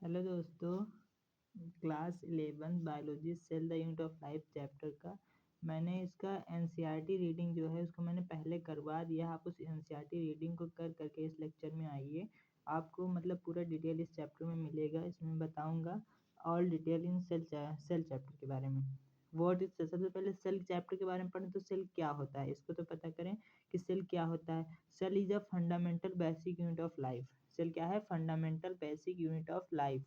Hello दोस्तों, class 11 biology cell the unit of life chapter का मैंने इसका एनसीईआरटी रीडिंग जो है उसको मैंने पहले करवा दिया। आप उस एनसीईआरटी रीडिंग को कर करके इस लेक्चर में आइए। आपको मतलब पूरा डिटेल इस चैप्टर में मिलेगा। इसमें बताऊंगा all detail in cell chapter के बारे में। व्हाट इज सेल, सबसे पहले सेल चैप्टर के बारे में पढ़ें तो सेल क्या होता है इसको तो पता करें कि सेल क्या होता है। Cell is a fundamental basic unit of life. Cell क्या है? Fundamental basic unit of life.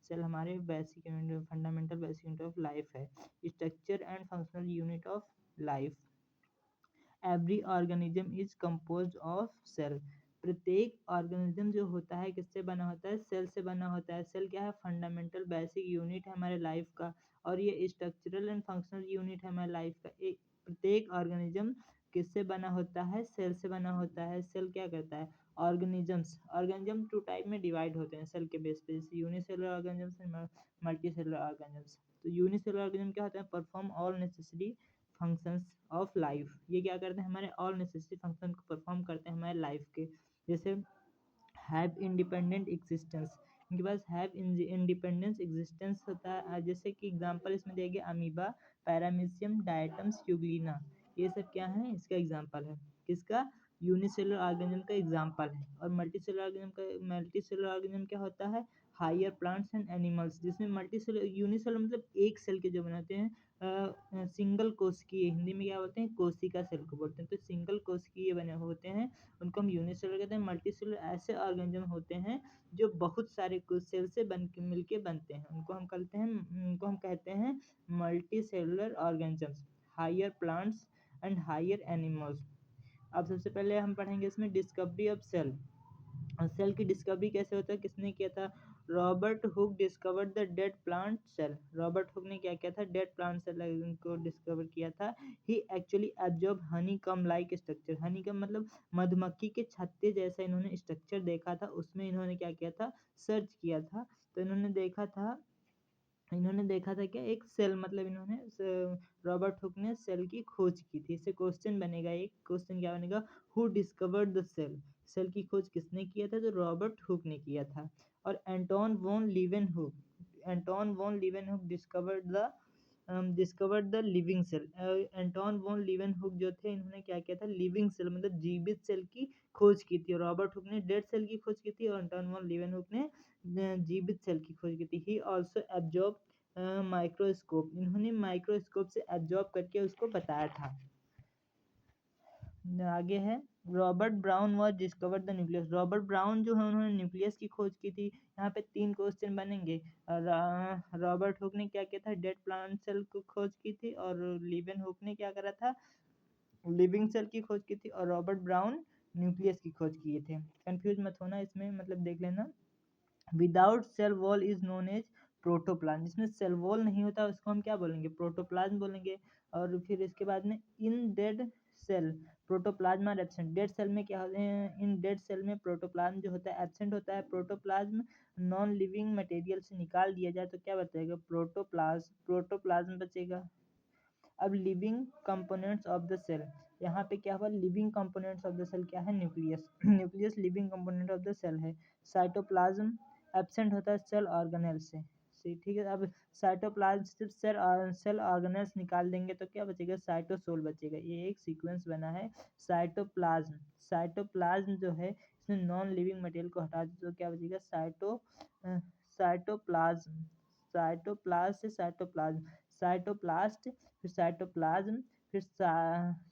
Cell हमारे basic unit, fundamental basic unit of life है। Structure and functional unit of life. Every organism is composed of cell. प्रत्येक organism जो होता है किससे बना होता है? सेल से बना होता है। सेल क्या है? फंडामेंटल बेसिक यूनिट है हमारे लाइफ का, और ये स्ट्रक्चरल एंड फंक्शनल यूनिट है हमारे लाइफ का। एक प्रत्येक ऑर्गेनिज्म किससे बना होता है? सेल से बना होता है। सेल क्या करता है? ऑर्गेनिज्म टू टाइप में डिवाइड होते हैं सेल के बेस पे, जैसे unicellular organisms and multicellular organisms. तो यूनिसेलुलर ऑर्गेनिज्म क्या होता है? Perform all necessary functions of life. ये क्या करते हैं? हमारे ऑल नेसेसरी फंक्शन को परफॉर्म करते हैं हमारे लाइफ के। जैसे हैव इंडिपेंडेंट एग्जिस्टेंस, इनके पास हैव इंडिपेंडेंस एग्जिस्टेंस होता है। जैसे कि एग्जांपल इसमें देंगे अमीबा, पैरामीशियम, डायटम्स, यूग्लिना। ये सब क्या है? इसका एग्जांपल है। किसका? यूनिसेलुलर ऑर्गेनिज्म का एग्जांपल है। और मल्टीसेलुलर ऑर्गेनिज्म क्या होता है? हायर प्लांट्स एंड एनिमल्स, जिसमें मल्टीसेलुलर, यूनिसेलुलर मतलब एक सेल के जो बनाते हैं, सिंगल कोशिकीय, हिंदी में क्या बोलते हैं? कोशिका सेल को बोलते हैं। तो सिंगल कोशिकीय बने होते हैं उनको हम यूनिसेलुलर कहते हैं। मल्टीसेलुलर ऐसे ऑर्गेनिज्म होते हैं जो बहुत सारे सेल से बन के मिलके बनते हैं, उनको हम कहते हैं multicellular organisms. Higher plants and higher animals. अब सबसे पहले हम पढ़ेंगे इसमें डिस्कवरी ऑफ सेल। और सेल की डिस्कवरी कैसे होता है? किसने किया था? Robert Hooke discovered the dead plant cell. Robert Hooke ने क्या किया था? डेड प्लांट सेल को डिस्कवर किया था। He actually absorb honeycomb like structure. Honeycomb मतलब मधुमक्खी के छत्ते जैसा इन्होंने स्ट्रक्चर देखा था, उसमें इन्होंने क्या किया था? सर्च किया था। तो इन्होंने देखा था क्या? एक सेल, मतलब रॉबर्ट हुक ने सेल की खोज की थी। इससे क्वेश्चन बनेगा, एक क्वेश्चन क्या बनेगा? Who discovered the cell. Cell की खोज किसने किया था? तो रॉबर्ट हुक ने किया था। और Anton von Leeuwenhoek discovered the living cell. Anton von Leeuwenhoek जो थे, इन्होंने क्या किया था? लिविंग सेल मतलब जीवित सेल की खोज की थी। रॉबर्ट हुक ने डेड सेल की खोज की थी, और एंटोन वॉन लीवेनहुक ने जीवित सेल की खोज की थी। ही ऑल्सो एब्जॉर्ब माइक्रोस्कोप, इन्होंने माइक्रोस्कोप से एब्जॉर्ब करके उसको बताया था। आगे है Robert brown was discover the nucleus. Robert brown जो है उन्होंने न्यूक्लियस की खोज की थी। यहाँ पे 3 क्वेश्चन बनेंगे। रॉबर्ट हुक ने क्या किया था? डेड प्लांट सेल को खोज की थी, और लिवेन हुक ने क्या करा था? लिविंग सेल की खोज की थी, और रॉबर्ट ब्राउन न्यूक्लियस की खोज किए थे। कंफ्यूज मत होना इसमें, मतलब देख लेना। Without cell wall is known as protoplasm. जिसमें सेल वॉल नहीं होता उसको हम क्या बोलेंगे? प्रोटोप्लाज्म बोलेंगे। और फिर इसके बाद में in dead cell protoplasm are absent. Dead cell में क्या होते हैं? इन डेड सेल में प्रोटोप्लाज्म जो होता है एब्सेंट होता है। प्रोटोप्लाज्म नॉन लिविंग मटेरियल से निकाल दिया जाए तो क्या बचेगा? प्रोटोप्लाज्म बचेगा। अब living components of the cell, यहाँ पे क्या हुआ? Living components of the cell क्या है? Nucleus. Nucleus living component of the cell है। साइटोप्लाज्म एब्सेंट होता है सेल ऑर्गेनेल से। ठीक है। अब साइटोप्लाज्म सिर्फ सेल ऑर्गेनेल्स निकाल देंगे तो क्या बचेगा? साइटोसोल बचेगा। ये एक सीक्वेंस बना है। साइटोप्लाज्म जो है इसमें नॉन लिविंग मटेरियल को हटा दो तो क्या बचेगा? साइटोप्लाज्म। साइटोप्लाज्म से साइटोप्लास्ट, फिर साइटोप्लाज्म, फिर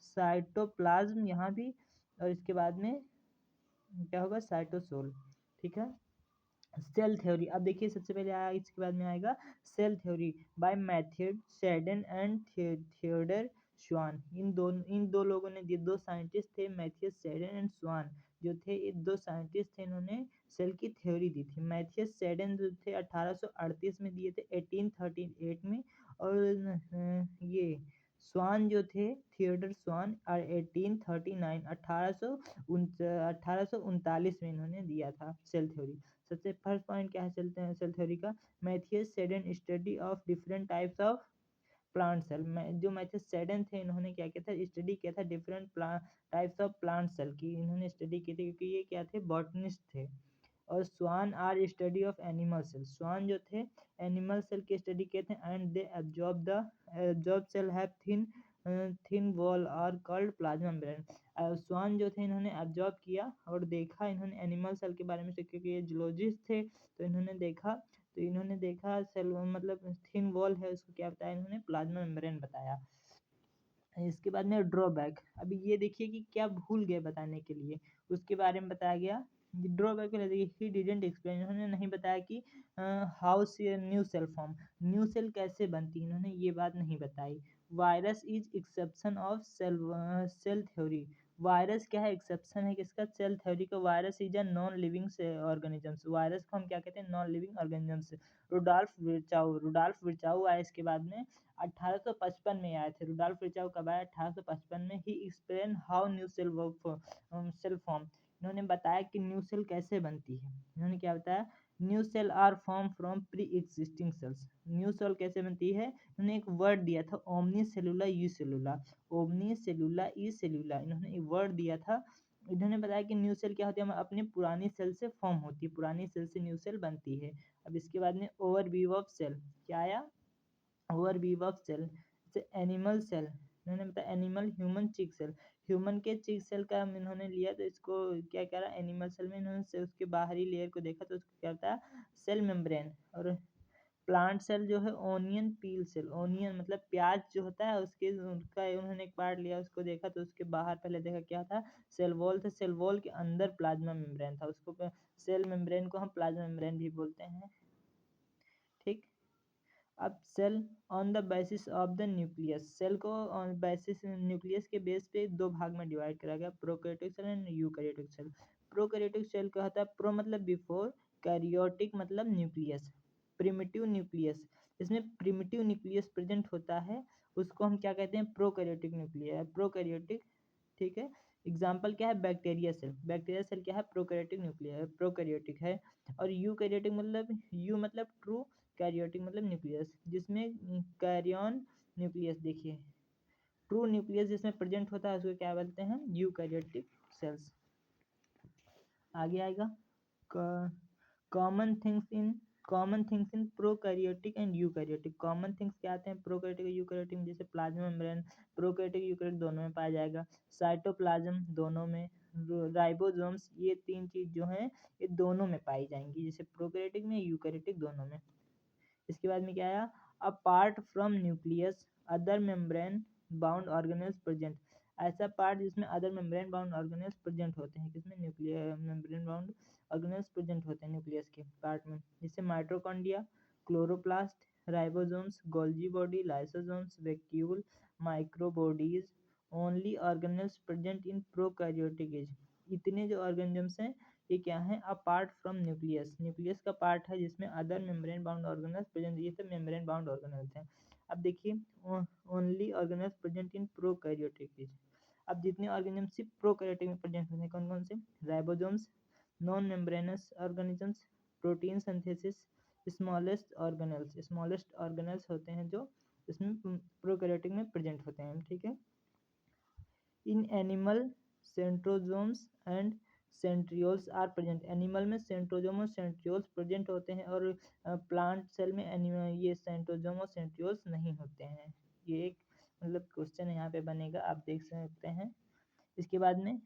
साइटोप्लाज्म यहाँ भी, और इसके बाद में क्या होगा? साइटोसोल। ठीक है। सेल थ्योरी, अब देखिए सबसे पहले आया, इसके बाद में आएगा cell theory by Matthew Schleiden and Theodor Schwann. इन दो लोगों ने, ये 2 साइंटिस्ट थे, मैथ्यू शेडन एंड श्वान जो थे, ये 2 साइंटिस्ट थे, इन्होंने सेल की थ्योरी दी थी। मैथ्यू शेडन जो थे 1838 में दिए थे, 1838 में। और ये स्वान जो थे, थियोडर स्वान, 1839 1839 में इन्होंने दिया था सेल थ्योरी। सबसे फर्स्ट पॉइंट क्या है सेल थ्योरी का? Matthias Schleiden study of different types of plant cell. जो मैथियस सेडन थे, इन्होंने क्या किया था? स्टडी किया था different types of plant cell की, इन्होंने स्टडी की थी, क्योंकि ये क्या थे? बॉटनिस्ट थे। और Schwann are study of animal cell, Schwann जो थे एनिमल सेल की स्टडी किए थे, and they absorb cell have thin wall are called plasma membrane. Schwann जो थे इन्होंने एब्जॉर्ब किया और देखा इन्होंने एनिमल सेल के बारे में से, क्योंकि ये जूलॉजिस्ट थे तो इन्होंने देखा सेल मतलब थिन वॉल है, उसको क्या बताया इन्होंने, प्लाज्मा मेम्ब्रेन बताया। इसके बाद में ड्रॉबैक, अभी ये देखिए कि क्या भूल गए बताने के लिए, उसके बारे में बताया गया। ड्रॉबैक ही डिडंट एक्सप्लेन, इन्होंने नहीं बताया कि हाउ से new cell form, new cell कैसे बनती, इन्होंने ये बात नहीं बताई। Virus is exception of cell theory, virus क्या है, एक्सेप्शन है किसका, सेल थ्योरी का। Virus is a non living organisms, virus को हम क्या कहते हैं, non living organisms. Rudolf Virchow आया इसके बाद में 1855 में आए थे। रुडॉल्फ विर्चाउ कब आया, 1855 में। He explain how new cell form, इन्होंने बताया कि न्यू सेल कैसे बनती है। इन्होंने क्या बताया, new cell are form from pre existing cells, new cell कैसे बनती है, इन्होंने एक वर्ड दिया था ओमनी सेलुला यू सेलुला, ओमनी सेलुला ई सेलुला, इन्होंने एक वर्ड दिया था। इन्होंने बताया कि न्यू सेल क्या होती है, अपनी पुरानी सेल से फॉर्म होती है, पुरानी सेल से न्यू सेल बनती है। अब इसके बाद में ओवरव्यू ऑफ सेल, क्या आया, ओवरव्यू ऑफ सेल, जैसे एनिमल सेल, इन्होंने बताया एनिमल ह्यूमन चिक सेल, ह्यूमन के चिक सेल का इन्होंने लिया तो इसको क्या करा, एनिमल सेल में इन्होंने उसके बाहरी लेयर को देखा तो उसको क्या होता है, सेल मेम्ब्रेन। और प्लांट सेल जो है ओनियन पील सेल, ओनियन मतलब प्याज जो होता है उसके उनका उन्होंने एक पार्ट लिया, उसको देखा तो उसके बाहर पहले देखा क्या था, सेल वॉल था, सेल वॉल के अंदर प्लाज्मा मेम्ब्रेन था, उसको सेल मेम्ब्रेन को हम प्लाज्मा मेम्ब्रेन भी बोलते हैं। ठीक, अब cell on the basis of the nucleus, cell को ऑन बेसिस न्यूक्लियस के बेस पे दो भाग में डिवाइड करा गया, prokaryotic cell and eukaryotic cell. Prokaryotic cell का होता है प्रो मतलब बिफोर, कैरियोटिक मतलब न्यूक्लियस, प्रिमिटिव न्यूक्लियस, इसमें प्रिमिटिव न्यूक्लियस प्रेजेंट होता है, उसको हम क्या कहते हैं, प्रोकैरियोटिक न्यूक्लियस, प्रोकैरियोटिक। ठीक है, एग्जाम्पल क्या है, बैक्टीरिया सेल, बैक्टीरिया सेल क्या है, प्रोकैरियोटिक न्यूक्लियस, प्रोकैरियोटिक है। और यूकैरियोटिक मतलब यू मतलब ट्रू, कैरियोटिक मतलब न्यूक्लियस, जिसमें कैरियन न्यूक्लियस, देखिए ट्रू न्यूक्लियस जिसमें प्रेजेंट होता है उसको क्या बोलते हैं, यूकैरियोटिक सेल्स। आगे आएगा common things in prokaryotic and eukaryotic, common things क्या आते हैं प्रोकैरियोटिक और यूकैरियोटिक में, जैसे प्लाज्मा मेम्ब्रेन, प्रोकैरियोटिक यूकैरियोटिक दोनों में पाया जाएगा, साइटोप्लाज्म दोनों में, राइबोसोम्स, ये तीन चीज जो हैं ये दोनों में पाई जाएंगी, जैसे प्रोकैरियोटिक में यूकैरियोटिक दोनों में। इसके बाद में क्या आया, apart from nucleus other membrane bound organelles present, ऐसा पार्ट जिसमें other membrane bound organelles present होते हैं, किसमें, nuclear membrane bound organelles present होते हैं न्यूक्लियस के पार्ट में, जैसे mitochondria, chloroplast, ribosomes, Golgi body, lysosomes, vacuole, microbodies, only organelles present in prokaryotic as, इतने जो ऑर्गेनिजम्स हैं ये क्या है, अपार्ट फ्रॉम न्यूक्लियस, न्यूक्लियस का पार्ट है जिसमें other membrane bound organelles present, ये सब मेम्ब्रेन बाउंड ऑर्गेनल्स हैं। अब देखिए only organelles present in prokaryotic, अब जितने ऑर्गेनिज्म सिर्फ प्रोकैरियोटिक में प्रेजेंट होते हैं कौन कौन से, ribosomes, non membranes organisms, protein synthesis, smallest organelles होते हैं जो इसमें प्रोकैरियोटिक में प्रेजेंट होते हैं। ठीक है, in animal centrosomes and centrioles are present, animal में सेंट्रोजोम और सेंट्रियोल्स प्रेजेंट होते हैं, और प्लांट सेल में ये सेंट्रोजोम और सेंट्रियोल्स नहीं होते हैं। ये एक मतलब क्वेश्चन यहाँ पे बनेगा, आप देख सकते हैं। इसके बाद में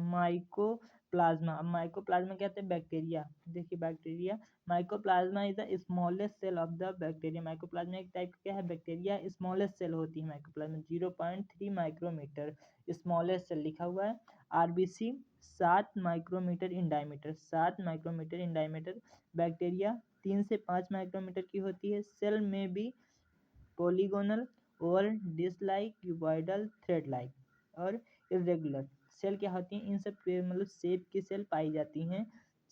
माइकोप्लाज्मा, अब माइकोप्लाज्मा क्या होता है, बैक्टीरिया, देखिए bacteria, mycoplasma is the smallest cell of the bacteria, mycoplasma एक टाइप क्या है, बैक्टीरिया, स्मॉलेस्ट सेल होती है माइकोप्लाज्मा, 0.3 माइक्रोमीटर, स्मॉलेस्ट सेल लिखा हुआ है। RBC 7 micrometre in diameter, 7 micrometre in diameter, bacteria 3 से 5 माइक्रोमीटर की होती है। सेल में भी polygonal, Oval, dish like, cuboidal, thread like और इरेगुलर सेल क्या होती हैं, इन सब मतलब शेप की सेल पाई जाती हैं।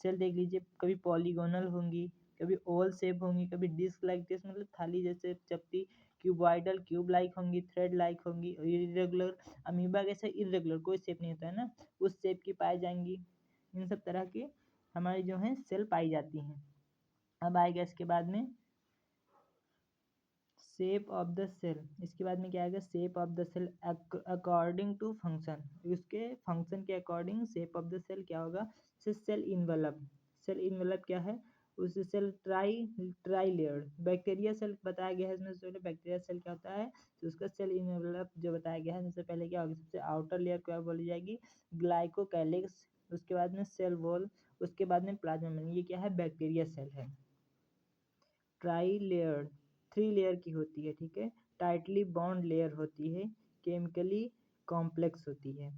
सेल देख लीजिए, कभी पॉलीगोनल होंगी, कभी ओवल शेप होंगी, कभी डिस्क लाइक, डिस्क मतलब थाली जैसे चपटी, क्यूबॉइडल क्यूब लाइक होंगी, थ्रेड लाइक होंगी, इरेगुलर अमीबा जैसे इरेगुलर कोई शेप नहीं होता है ना, उस शेप की पाई जाएंगी। इन सब तरह की हमारी जो है सेल पाई जाती हैं। अब आएगा इसके बाद में शेप ऑफ द सेल, इसके बाद में क्या आएगा, shape of the cell according to function, उसके फंक्शन के according shape of the cell क्या होगा, सेल इन्वेलप। सेल इन्वेलप क्या है, उस cell tri layered. Bacteria cell बताया गया है इसमें, सबसे बैक्टीरिया सेल क्या होता है, तो उसका सेल इन्वेलप जो बताया गया है, सबसे पहले क्या होगा, सबसे आउटर लेयर क्या बोली जाएगी, ग्लाइकोकैलिक्स, उसके बाद में सेल वॉल, उसके बाद में प्लाज्मा मेम्ब्रेन। ये क्या है, बैक्टीरिया सेल है। ट्राई लेयर 3 लेयर की होती है, ठीक है, टाइटली बॉन्ड लेयर होती है, केमिकली कॉम्प्लेक्स होती है।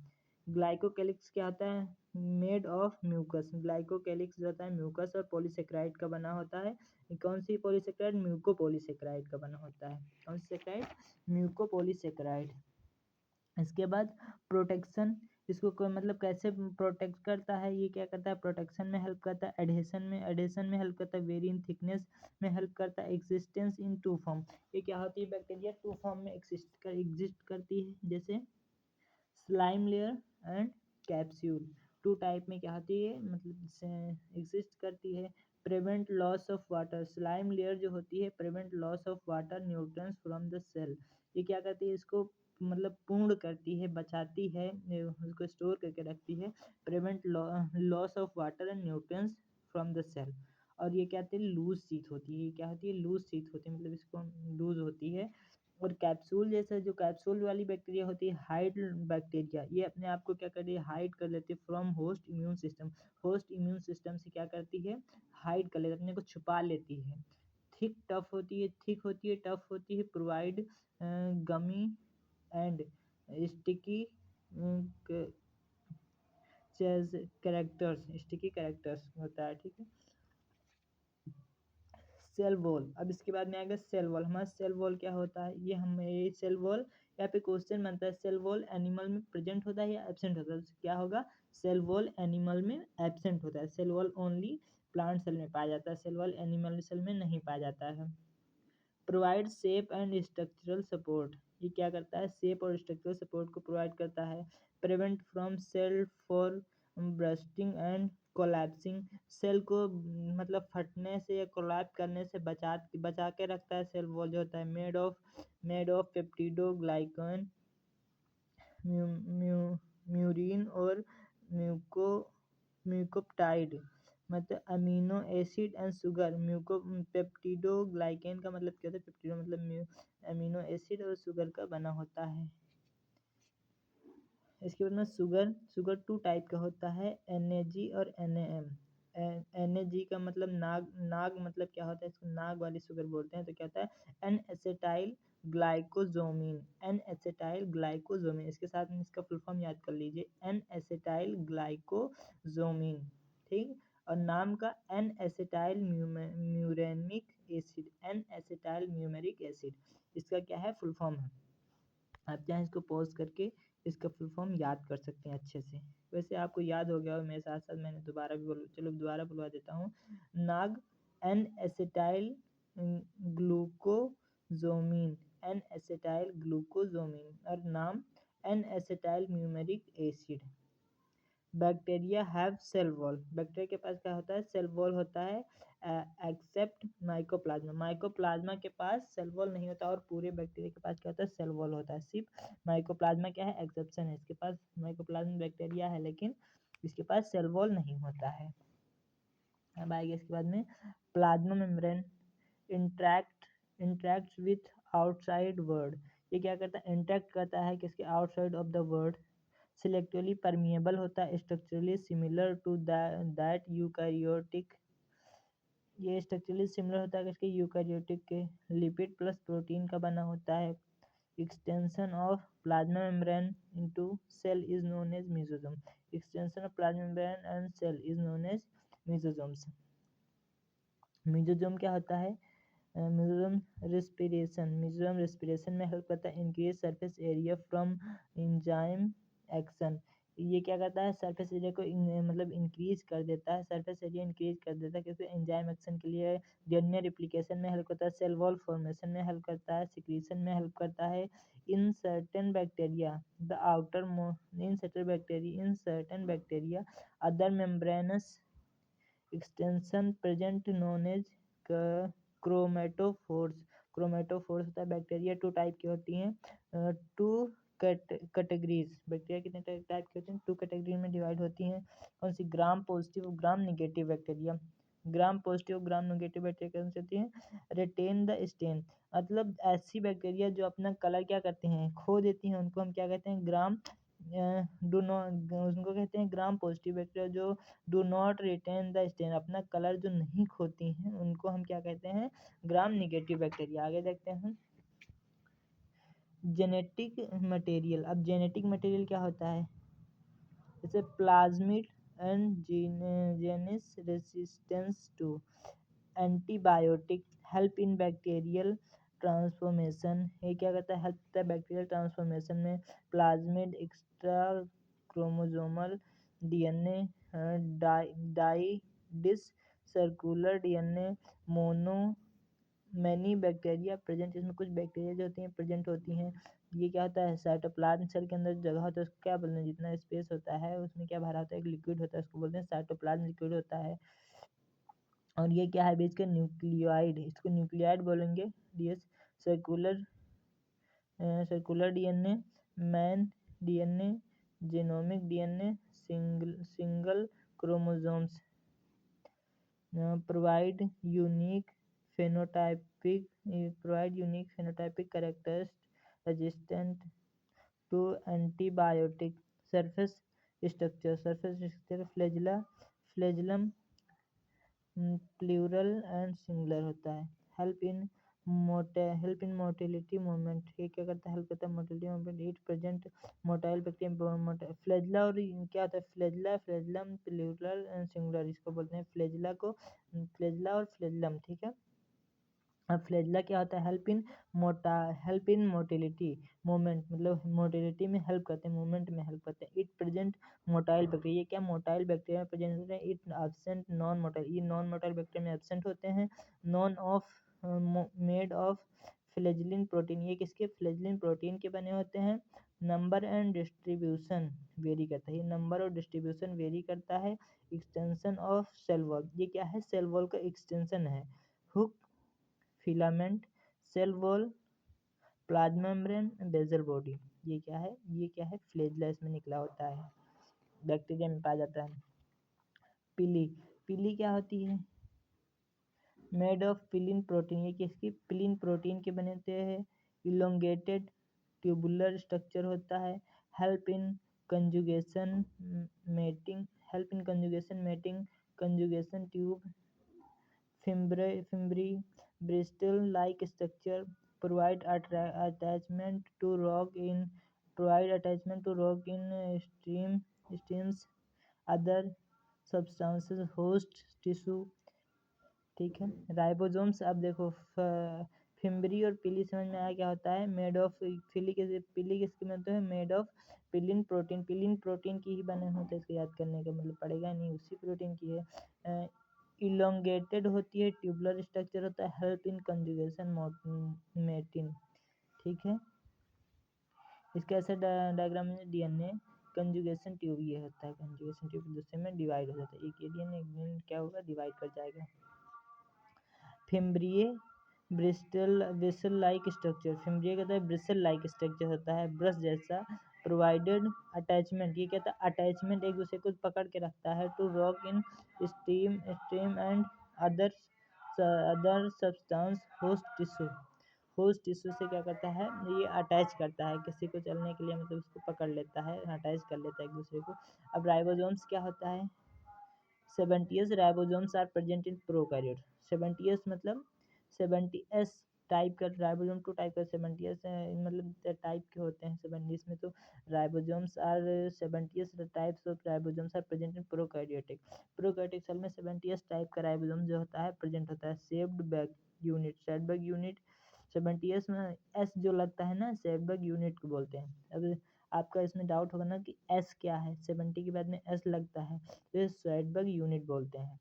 ग्लाइकोकैलिक्स क्या होता है, मेड ऑफ म्यूकस। ग्लाइकोकैलिक्स जो होता है म्यूकस और पॉलीसेक्राइड का बना होता है। कौन सी पॉलीसेक्राइड, म्यूकोपॉलीसेक्राइड का बना होता है। कौन सी सेक्राइड, म्यूकोपॉलीसेक्राइड। इसके बाद प्रोटेक्शन, इसको कोई मतलब कैसे प्रोटेक्ट करता है, ये क्या करता है, प्रोटेक्शन में हेल्प करता है, एडेशन में हेल्प करता है, वेरी इन थिकनेस में हेल्प करता है, एग्जिस्टेंस इन टू फॉर्म। ये क्या होती है, बैक्टीरिया 2 फॉर्म में एग्जिस्ट करती है, जैसे slime layer and capsule. 2 type में क्या होती है, मतलब एग्जिस्ट करती है। Prevent loss of water, slime layer जो होती है prevent loss of water nutrients from the cell. ये क्या करती है, इसको मतलब पूर्ण करती है, बचाती है, उसको स्टोर करके रखती है। Prevent loss of water and nutrients from the cell. और ये क्या होती है, लूज शीथ होती है। ये क्या होती है, लूज शीथ होती है, मतलब इसको लूज होती है। और कैप्सूल जैसे जो कैप्सूल वाली बैक्टीरिया होती है, हाइड बैक्टीरिया, ये अपने आप को क्या कर रही है, हाइड कर लेती है from host immune system. Host immune system से क्या करती है, हाइड कर लेती है, अपने को छुपा लेती है। थिक टफ होती है, थिक होती है, टफ होती है, provide gummy and sticky sticky characters होता है, ठीक है। सेल वॉल, अब इसके बाद में आएगा सेल वॉल। हमारा सेल वॉल क्या होता है, ये सेल वॉल यहाँ पे क्वेश्चन बनता है, सेल वॉल एनिमल में प्रेजेंट होता है या एब्सेंट होता है, क्या होगा, सेल वॉल एनिमल में एब्सेंट होता है। Cell wall only plant cell में पाया जाता है, सेल वॉल एनिमल सेल में नहीं पाया जाता है। Provide shape and structural support, ये क्या करता है, शेप और स्ट्रक्चरल सपोर्ट को प्रोवाइड करता है। Prevent from cell for bursting and collapsing, cell को मतलब फटने से या कोलैप्स करने से बचा के रखता है। सेल वॉल जो होता है मेड ऑफ पेप्टिडोग्लाइकन, म्यूरिन और म्यूको म्यूकोप्टाइड, मतलब amino acid and sugar. Peptidoglycan का मतलब क्या होता है, पेप्टिडो मतलब अमीनो एसिड और शुगर का बना होता है। इसके बाद में शुगर 2 टाइप का होता है, NAG और NAM। NAG का मतलब नाग मतलब क्या होता है, इसको नाग वाली शुगर बोलते हैं, तो क्या होता है, एन एसेटाइल ग्लाइकोजोमिन। एन एसेटाइल ग्लाइकोजोमिन, इसके साथ में इसका फुल फॉर्म याद कर लीजिए, एन एसेटाइल ग्लाइकोजोमिन, ठीक। और नाम का N acetyl muramic acid, N acetyl muramic acid, इसका क्या है, फुल फॉर्म है। आप चाहें इसको पॉज करके इसका फुल फॉर्म याद कर सकते हैं अच्छे से। वैसे आपको याद हो गया और मेरे साथ साथ मैंने दोबारा भी चलो दोबारा बुलवा देता हूँ। NAG N acetyl glucosamine, N acetyl glucosamine, और नाम N acetyl muramic acid. Bacteria have cell wall, bacteria के पास क्या होता है, सेल वॉल होता है, एक्सेप्ट माइकोप्लाज्मा। माइकोप्लाज्मा के पास सेल वॉल नहीं होता, और पूरे बैक्टीरिया के पास क्या होता है, सेल वॉल होता है। सिर्फ माइकोप्लाज्मा क्या है, एक्सेप्शन है, इसके पास माइकोप्लाज्मा बैक्टीरिया है लेकिन इसके पास सेल वॉल नहीं होता है। अब आएगा इसके बाद में plasma membrane interact with outside world, ये क्या करता है, इंट्रैक्ट करता है किसके, outside of the world. Selectively permeable होता है, structurally similar to that eukaryotic, ये स्ट्रक्चरली सिमिलर होता है किसके, यूकैरियोटिक के। लिपिड प्लस प्रोटीन का बना होता है। Extension of plasma membrane into cell is known as mesosome, extension of plasma membrane and cell is known as mesosomes. Mesosome क्या होता है, मेसोसोम रेस्पिरेशन में हेल्प करता है, increase surface area from enzyme action, ये क्या करता है, सरफेस एरिया को मतलब इंक्रीज कर देता है, सरफेस एरिया इंक्रीज कर देता है क्योंकि एंजाइम एक्शन के लिए। डीएनए रिप्लिकेशन में हेल्प करता है, सेल वॉल फॉर्मेशन में हेल्प करता है, सिक्रीशन में हेल्प करता है। In certain bacteria the outer in certain bacteria other membranous extension present known as chromatophores, chromatophores होता है। बैक्टीरिया 2 टाइप की होती हैं। 2 कैटेगरीज बैक्टीरिया कितने टाइप की होती हैं? 2 कैटेगरी में डिवाइड होती हैं। कौन सी? ग्राम पॉजिटिव और gram negative bacteria. Gram positive gram negative bacteria कौन सी होती हैं? रिटेन द स्टेन, मतलब ऐसी बैक्टीरिया जो अपना कलर क्या करते हैं? खो देती हैं। उनको हम क्या कहते हैं? ग्राम डू नॉट उनको कहते हैं ग्राम पॉजिटिव बैक्टीरिया। जो do not retain the stain, अपना कलर जो नहीं खोती हैं, उनको हम क्या कहते हैं? Gram negative bacteria. आगे देखते हैं जेनेटिक मटेरियल। अब जेनेटिक मटेरियल क्या होता है? जैसे plasmid and genes resistance to antibiotic, help in bacterial transformation. ये क्या करता है? हेल्प करता है बैक्टीरियल ट्रांसफॉर्मेशन में। प्लाज्मिड एक्स्ट्रा क्रोमोजोमल डीएनए, डाइडिस circular DNA, mono many bacteria present. इसमें कुछ बैक्टीरिया जो होती हैं प्रेजेंट होती हैं। ये क्या होता है? साइटोप्लाज्म सेल के अंदर जगह होता है, उसको क्या बोलते हैं? जितना स्पेस होता है उसमें क्या भरा होता है? एक लिक्विड होता है, उसको बोलते हैं साइटोप्लाज्म लिक्विड होता है। और ये क्या है? बेस का न्यूक्लियोइड, इसको न्यूक्लियोइड बोलेंगे। DS circular DNA, main DNA, genomic DNA, single chromosomes, provide unique phenotypic characters, resistant to antibiotic. Surface structure flagellum plural and singular होता है। हेल्प इन मोटिलिटी मूवमेंट, ये क्या करता है? हेल्प करता है motility movement. It present motile bacteria flagella. और क्या होता है? फ्लैजिलम प्लूरल एंड सिंगुलर, इसको बोलते हैं फ्लैजिला को, फ्लैजिला और फ्लैजिलम। ठीक है। अब फ्लैजिला क्या होता है? हेल्प इन मोटिलिटी मूवमेंट, मतलब मोटिलिटी में हेल्प करते हैं, मूवमेंट में हेल्प करते हैं। इट प्रेजेंट मोटाइल बैक्टीरिया, ये क्या मोटाइल बैक्टीरिया में प्रेजेंट होते हैं। इट एब्सेंट नॉन मोटाइल, ये नॉन मोटाइल बैक्टीरिया में एब्सेंट होते हैं। None of made of flagellin protein, ये किसके? फ्लैजिलिन प्रोटीन के बने होते हैं। नंबर एंड डिस्ट्रीब्यूशन वेरी करता है, ये नंबर और डिस्ट्रीब्यूशन वेरी करता है। एक्सटेंशन ऑफ सेल वॉल, ये क्या है? सेल वॉल का एक्सटेंशन है। Hook, filament, cell wall, plasma membrane, basal body, ये क्या है? ये क्या है? फ्लैजिला इसमें निकला होता है, बैक्टीरिया में पाया जाता है। पीली क्या होती है? मेड ऑफ पिलिन प्रोटीन, ये किसकी? पिलिन प्रोटीन के बने होते हैं। इलोंगेटेड ट्यूबुलर स्ट्रक्चर होता है। Help in conjugation mating, conjugation tube, fimbriae Bristol like structure, provide attachment to rock in streams, other substances, host tissue। ठीक है। राइबोसोम्स, अब देखो फिम्बरी और पिली समझ में आया क्या होता है? मेड ऑफ पिली किसके में होते हैं? मेड ऑफ पिलिन प्रोटीन की ही बने होते हैं, इसको याद करने का मतलब पड़ेगा नहीं, उसी प्रोटीन की है। इलोंगेटेड होती है, ट्यूबुलर स्ट्रक्चर होता है। Help in conjugation mating. ठीक है। इसके ऐसे डायग्राम में डीएनए कंजुगेशन ट्यूब ये होता है। कंजुगेशन ट्यूब दूसरे में डिवाइड हो जाता है, एक डीएनए एक डीएनए क्या होगा? डिवाइड कर जाएगा। Fimbriae Bristol like structure, fimbriae कहता है ब्रिस्टल लाइक स्ट्रक्चर होता है, ब्रश जैसा। प्रोवाइडेड अटैचमेंट, ये कहता है अटैचमेंट, एक दूसरे को पकड़ के रखता है। To rock in stream and other substance, host tissue से क्या करता है? ये अटैच करता है किसी को चलने के लिए, मतलब उसको पकड़ लेता है, अटैच कर लेता है एक दूसरे को। अब राइबोसोम्स क्या होता है? 70s ribosomes are present in prokaryote. 70s मतलब 70s टाइप का राइबोसोम, 2 टाइप का 70s मतलब टाइप के होते हैं 70s में। तो ribosomes are 70s types of ribosomes are present in prokaryotic cell में 70s टाइप का राइबोसोम जो होता है प्रेजेंट होता है। शेप्ड बैग यूनिट 70s में एस जो लगता है ना, शेप्ड यूनिट को बोलते हैं। अब आपका इसमें डाउट होगा ना कि एस क्या है? 70 के बाद में एस लगता है, तो ये शेप्ड यूनिट बोलते हैं।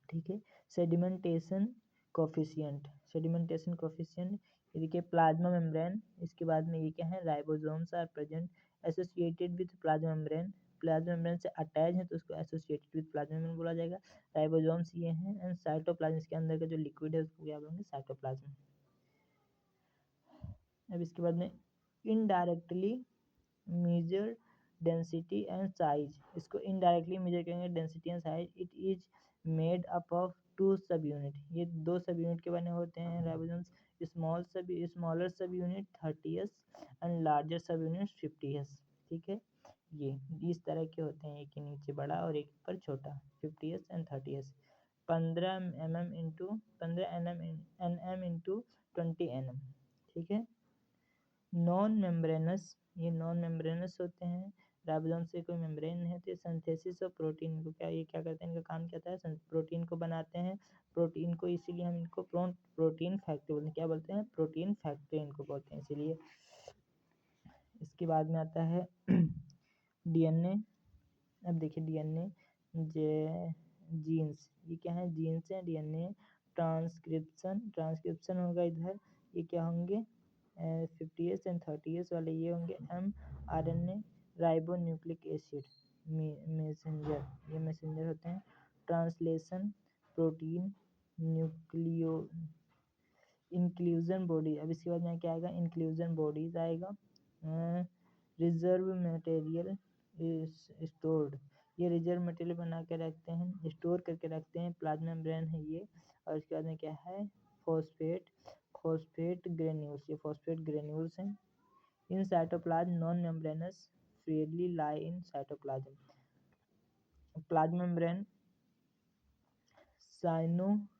ठीक है। सेडिमेंटेशन कोफिशिएंट, ये देखिए प्लाज्मा मेम्ब्रेन, इसके बाद में ये क्या है? Ribosomes are present associated with plasma membrane से अटैच है तो उसको एसोसिएटेड विद प्लाज्मा मेम्ब्रेन बोला जाएगा। राइबोसोम्स ये हैं। एंड साइटोप्लाज्म, इसके अंदर का जो लिक्विड है उसको क्या बोलेंगे? साइटोप्लाज्म। अब इसके बाद में indirectly measure density and size, इसको इनडायरेक्टली मेजर करेंगे density and size. It is made up of 2 सब यूनिट, ये 2 सब यूनिट के बने होते हैं राइबोसोम्स। स्मॉलर सब यूनिट 30s एंड लार्जर सब यूनिट 50s। ठीक है, ये इस तरह के होते हैं, एक के नीचे बड़ा और एक पर छोटा, 50s and 30s। 15 into 20 nm। ठीक है, नॉन मेम्ब्रेनस, ये नॉन मेम्ब्रेनस होते हैं। राइबोसोम से कोई मेम्ब्रेन है तो सिंथेसिस ऑफ प्रोटीन को ये क्या करते हैं, इनका काम क्या होता है, प्रोटीन को बनाते हैं। प्रोटीन को इसीलिए हम इनको प्रोटीन फैक्ट्री बोलते हैं, क्या बोलते हैं, प्रोटीन फैक्ट्री इनको बोलते हैं इसीलिए। इसके बाद में आता है डीएनए। अब देखिए डीएनए जीन्स, ये क्या है, जीन्स है। डीएनए ट्रांसक्रिप्शन होगा इधर, ये क्या होंगे 50s एंड 30s वाले, ये होंगे mRNA ribo nucleic acid messenger, ये मैसेंजर होते हैं। Translation protein nucleo inclusion body. अब इसके बाद में क्या आएगा, इंक्लूजन बॉडीज आएगा। रिजर्व मटेरियल स्टोर्ड, ये रिजर्व मटेरियल बना के रखते हैं, स्टोर करके रखते हैं, प्लाज्मा मेम्ब्रेन है ये। और इसके बाद में क्या है, फॉस्फेट ग्रेन्यूल्स, ये फॉस्फेट ग्रेन्यूल्स हैं। In cytoplasm non membranous freely lie in cytoplasm. Plasma membrane cyanophycean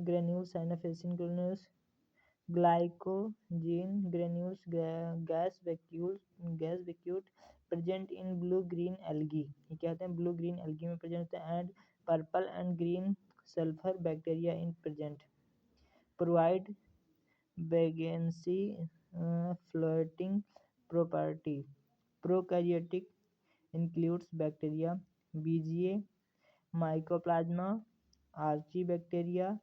granules, glycogen granules, gas vacuole present in blue green algae, ये क्या होते हैं, ब्लू ग्रीन एल्गी में प्रेजेंट होते हैं। And purple and green sulphur bacteria in present, provide buoyancy floating property. Prokaryotic includes bacteria, BGA, mycoplasma, archaebacteria.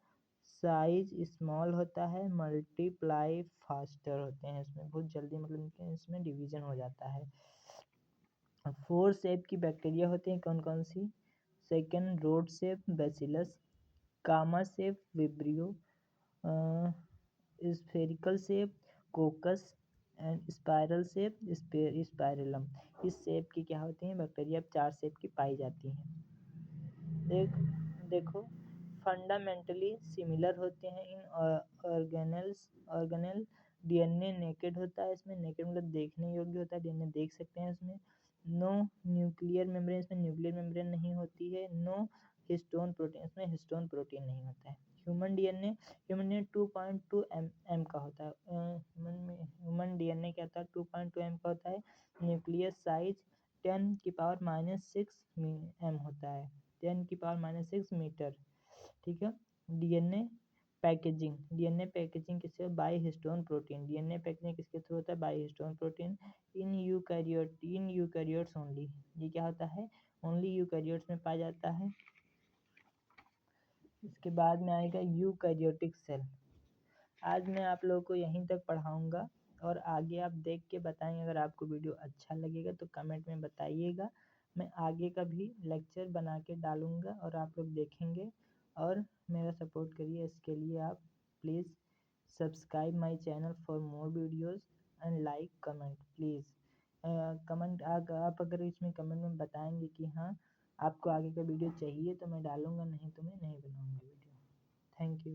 Size small होता है, multiply faster होते हैं, इसमें बहुत जल्दी मतलब इसमें डिवीजन हो जाता है। 4 शेप की बैक्टीरिया होते हैं, कौन कौन सी, second rod shape bacillus, comma shape vibrio, spherical shape coccus and spiral shape spirillum. इस शेप की क्या होती हैं बैक्टीरिया, 4 शेप की पाई जाती हैं। देखो फंडामेंटली सिमिलर होते हैं इन ऑर्गेनेल। डीएनए नेकेड होता है, इसमें नेकेड मतलब देखने योग्य होता है, डीएनए देख सकते हैं इसमें। नो न्यूक्लियर मेम्ब्रेन, इसमें न्यूक्लियर मेम्ब्रेन नहीं होती है। नो हिस्टोन प्रोटीन, इसमें हिस्टोन प्रोटीन नहीं होता है। ह्यूमन डीएनए 2.2 एम का होता है। ह्यूमन डीएनए क्या होता है, 2.2 एम का होता है। न्यूक्लियस साइज 10⁻⁶ एम होता है, 10⁻⁶ मीटर। ठीक है, डीएनए पैकेजिंग किससे, by histone protein. DNA packaging किसके थ्रू होता है, by histone protein. In eukaryotes only, ये क्या होता है, ओनली यूकैरियोट्स में पाया जाता है। इसके बाद में आएगा यूकैरियोटिक सेल। आज मैं आप लोगों को यहीं तक पढ़ाऊँगा और आगे आप देख के बताएंगे। अगर आपको वीडियो अच्छा लगेगा तो कमेंट में बताइएगा, मैं आगे का भी लेक्चर बना के डालूँगा और आप लोग देखेंगे। और मेरा सपोर्ट करिए, इसके लिए आप please subscribe my channel for more videos and like comment please. Comment आप अगर इसमें कमेंट में बताएंगे कि हाँ आपको आगे का वीडियो चाहिए तो मैं डालूँगा, नहीं तो मैं नहीं बनाऊँगा वीडियो। Thank you.